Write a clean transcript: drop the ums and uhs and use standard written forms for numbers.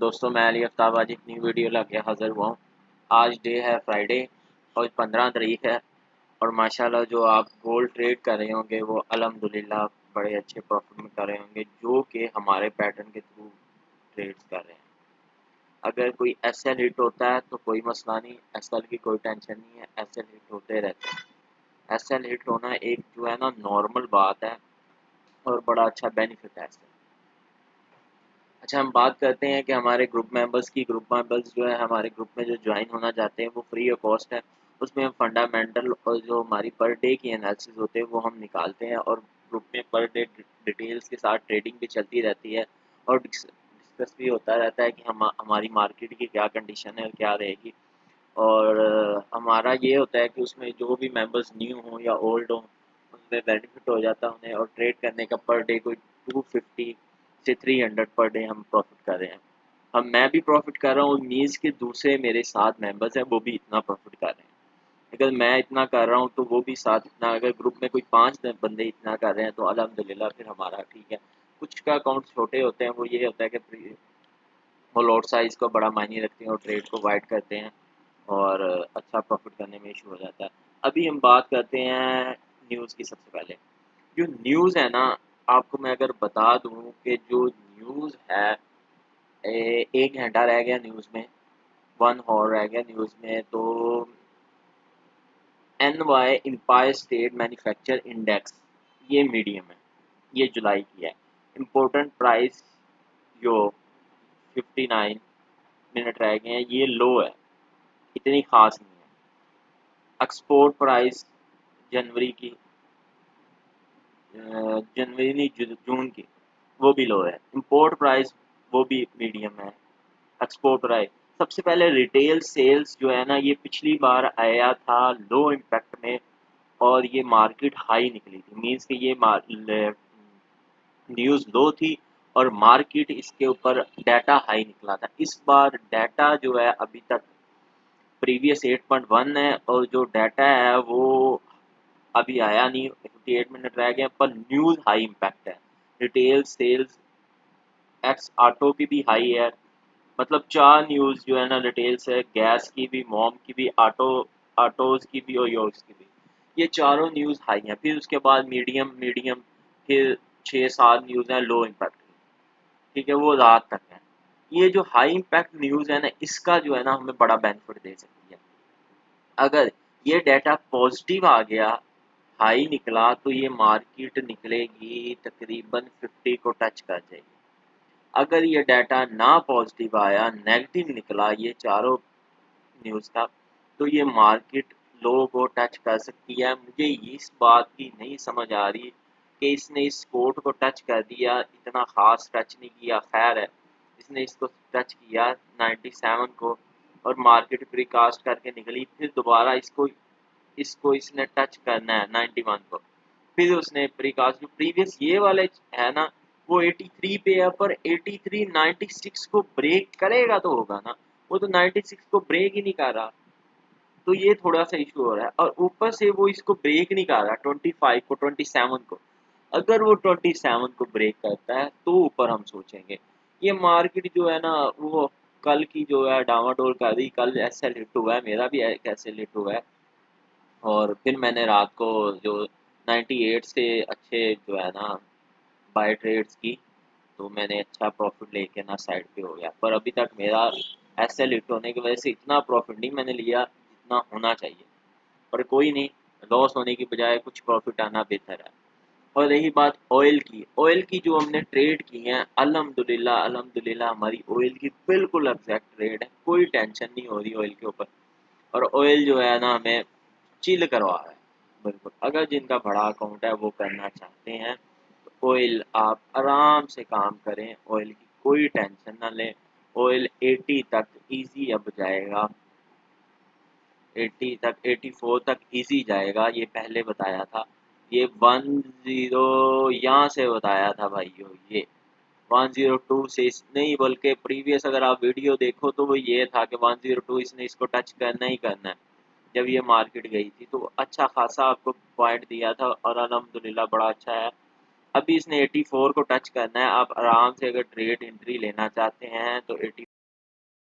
दोस्तों मैं अली आफ्ताब आज एक न्यू वीडियो लेके हाज़िर हुआ हूँ। आज डे है फ्राइडे और 15 तारीख है और माशाल्लाह जो आप गोल्ड ट्रेड कर रहे होंगे वो अल्हम्दुलिल्लाह बड़े अच्छे प्रॉफिट में कर रहे होंगे जो कि हमारे पैटर्न के थ्रू ट्रेड्स कर रहे हैं। अगर कोई एसएल हिट होता है तो कोई मसला नहीं, एसएल की कोई टेंशन नहीं है, एसएल हिट होते रहते हैं। एसएल हिट होना एक जो है ना नॉर्मल बात है और बड़ा अच्छा बेनिफिट है इससे। अच्छा, हम बात करते हैं कि हमारे ग्रुप मेंबर्स की। ग्रुप मेंबर्स जो है हमारे ग्रुप में जो ज्वाइन होना चाहते हैं वो फ्री ऑफ कॉस्ट है। उसमें हम फंडामेंटल और जो हमारी पर डे की एनालिसिस होते हैं वो हम निकालते हैं और ग्रुप में पर डे डिटेल्स के साथ ट्रेडिंग भी चलती रहती है और डिस्कस भी होता रहता है कि हमारी मार्केट की क्या कंडीशन है और क्या रहेगी। और हमारा ये होता है कि उसमें जो भी मेंबर्स न्यू हों या ओल्ड हों उनमें बेनिफिट हो जाता है उन्हें, और ट्रेड करने का पर डे कोई 250 से 300 पर डे हम प्रॉफिट कर रहे हैं। मैं भी प्रॉफिट कर रहा हूँ, मीन्स के दूसरे मेरे साथ मेंबर्स हैं वो भी इतना प्रॉफिट कर रहे हैं। अगर मैं इतना कर रहा हूँ तो वो भी साथ इतना, अगर ग्रुप में कोई 5 बंदे इतना कर रहे हैं तो अल्हम्दुलिल्लाह फिर हमारा ठीक है। कुछ का अकाउंट छोटे होते हैं, वो ये होता है कि वो लॉट साइज़ को बड़ा मायने रखते हैं और ट्रेड को वाइड करते हैं और अच्छा प्रॉफिट करने में इशू हो जाता है। अभी हम बात करते हैं न्यूज़ की। सबसे पहले जो न्यूज़ है ना, आपको मैं अगर बता दूं कि जो न्यूज़ है 1 घंटा रह गया न्यूज़ में, 1 आवर रह गया न्यूज़ में, तो NY Empire State manufacture index ये मीडियम है, ये जुलाई की है। इम्पोर्टेंट प्राइस जो 59 मिनट रह गए हैं ये लो है, इतनी खास नहीं है। एक्सपोर्ट प्राइस जनवरी की जनवरी नहीं जून की वो भी लो है। इंपोर्ट प्राइस वो भी मीडियम है। एक्सपोर्ट प्राइस सबसे पहले रिटेल सेल्स जो है ना ये पिछली बार आया था लो इम्पैक्ट में और ये मार्केट हाई निकली थी, मीन्स कि ये न्यूज़ लो थी और मार्केट इसके ऊपर डाटा हाई निकला था। इस बार डाटा जो है अभी तक प्रीवियस 8.1 है और जो डाटा है वो अभी आया नहीं, 58 मिनट रह गए, पर न्यूज़ हाई इम्पैक्ट है। रिटेल सेल्स एक्स ऑटो की भी हाई है, मतलब 4 न्यूज़ जो है ना रिटेल से, गैस की भी, मोम की भी, ऑटोज़ की भी और योर्स की भी, ये चारों न्यूज़ हाई हैं। फिर उसके बाद मीडियम मीडियम फिर 6-7 न्यूज़ हैं लो इम्पैक्ट की, ठीक है, वो रात तक है। ये जो हाई इम्पैक्ट न्यूज़ है ना इसका जो है ना हमें बड़ा बेनिफिट दे सकती है। अगर ये डाटा पॉजिटिव आ गया, हाई निकला, तो ये मार्केट निकलेगी तकरीबन 50 को टच कर जाएगी। अगर ये डाटा ना पॉजिटिव आया, नेगेटिव निकला ये चारों न्यूज़ का, तो ये मार्केट लो को टच कर सकती है। मुझे इस बात की नहीं समझ आ रही कि इसने इस सपोर्ट को टच कर दिया, इतना ख़ास टच नहीं किया, खैर है इसने इसको टच किया 97 को और मार्केट प्रीकास्ट करके निकली, फिर दोबारा इसको इसको इसने टच करना है 91 को, फिर उसने प्रीकास्ट जो प्रीवियस ये वाले है ना वो 83 पे है, पर 83 96 को ब्रेक करेगा तो होगा ना, वो तो 96 को ब्रेक ही नहीं कर रहा, तो ये थोड़ा सा इशू हो रहा है। और ऊपर से वो इसको ब्रेक नहीं कर रहा 25 को, 27 को। अगर वो 27 को ब्रेक करता है तो ऊपर हम सोचेंगे। ये मार्केट जो है ना वो कल की जो है डामाडोल कर दी, कल एसएल हिट हुआ है, मेरा भी एक एसएल हिट हुआ है और फिर मैंने रात को जो 98 से अच्छे जो है ना बाय ट्रेड्स की, तो मैंने अच्छा प्रॉफिट लेके ना साइड पे हो गया, पर अभी तक मेरा एसएल हिट होने की वजह से इतना प्रॉफिट नहीं मैंने लिया जितना होना चाहिए, पर कोई नहीं, लॉस होने की बजाय कुछ प्रॉफिट आना बेहतर है। और रही बात ऑयल की जो हमने ट्रेड की है, अल्हम्दुलिल्लाह अल्हम्दुलिल्लाह हमारी ऑयल की बिल्कुल एग्जैक्ट ट्रेड है, कोई टेंशन नहीं हो रही ऑयल के ऊपर। और ऑयल जो है ना हमें चिल करवा रहा है बिल्कुल। अगर जिनका बड़ा अकाउंट है वो करना चाहते हैं तो ऑयल आप आराम से काम करें, ऑयल की कोई टेंशन ना लें। ऑयल 80 तक इजी अब जाएगा, 80 तक 84 तक इजी जाएगा, ये पहले बताया था। ये 10 यहाँ से बताया था भाइयों, ये 102 से नहीं, बल्कि प्रीवियस अगर आप वीडियो देखो तो वो ये था कि 102 इसने इसको टच करना ही करना है। जब ये मार्केट गई थी तो अच्छा खासा आपको पॉइंट दिया था और अल्हम्दुलिल्लाह बड़ा अच्छा है। अभी इसने 84 को टच करना है। आप आराम से अगर ट्रेड एंट्री लेना चाहते हैं तो 80